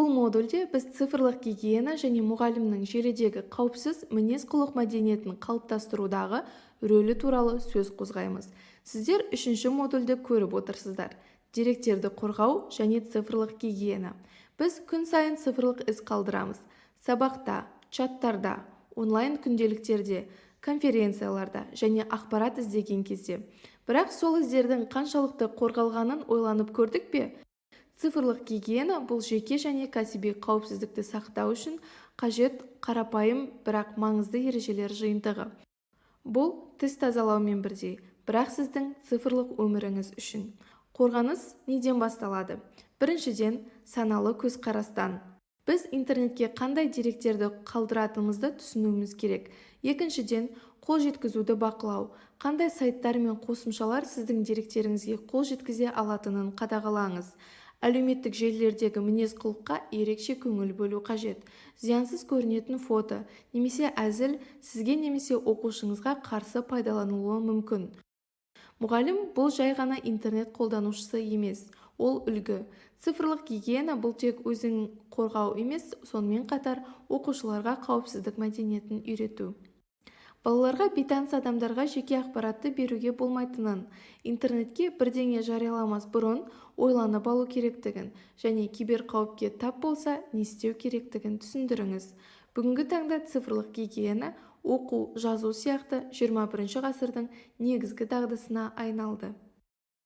Бұл модульде біз цифрлық гигиена және мұғалімнің желідегі қауіпсіз мінез-құлық мәдениетін қалыптастырудағы рөлі туралы сөз қозғаймыз. Сіздер үшінші модульді көріп отырсыздар. Деректерді қорғау және цифрлық гигиена. Біз күн сайын цифрлық із қалдырамыз. Сабақта, чаттарда, онлайн күнделіктерде, конференцияларда және ақпарат іздеген кезде. Бірақ сол іздердің қаншалықты қорғалғанын ойланып көрдік пе? Цифрлық гигиена бұл жеке және кәсіби қауіпсіздікті сақтау үшін қажет қарапайым, бірақ маңызды ережелер жиынтығы. Бұл тіс тазалаумен бірдей, бірақ сіздің цифрлық өміріңіз үшін. Қорғаныс неден басталады? Біріншіден, саналы көзқарастан. Біз интернетке қандай деректерді қалдыратынымызды түсінуіміз керек. Екіншіден, қол жеткізуді бақылау. Қандай сайттар мен қосымшалар сіздің деректеріңізге қол жеткізе алатынын қадағалаңыз. Әлеуметтік желілердегі мінез-құлыққа ерекше көңіл бөлу қажет. Зиянсыз көрінетін фото немесе әзіл сізге немесе оқушыңызға қарсы пайдаланылуы мүмкін. Мұғалім бұл жай ғана интернет қолданушысы емес, ол үлгі. Цифрлық гигиена бұл тек өзін қорғау емес, сонымен қатар оқушыларға қауіпсіздік мәдениетін үйрету. Балаларға бейтаныс адамдарға жеке ақпаратты беруге болмайтынын, интернетке бірдеңе жарияламас бұрын ойланып алу керектігін және киберқауіпке тап болса не істеу керектігін түсіндіріңіз. Бүгінгі таңда цифрлық гигиена оқу, жазу сияқты 21 ғасырдың негізгі дағдысына айналды.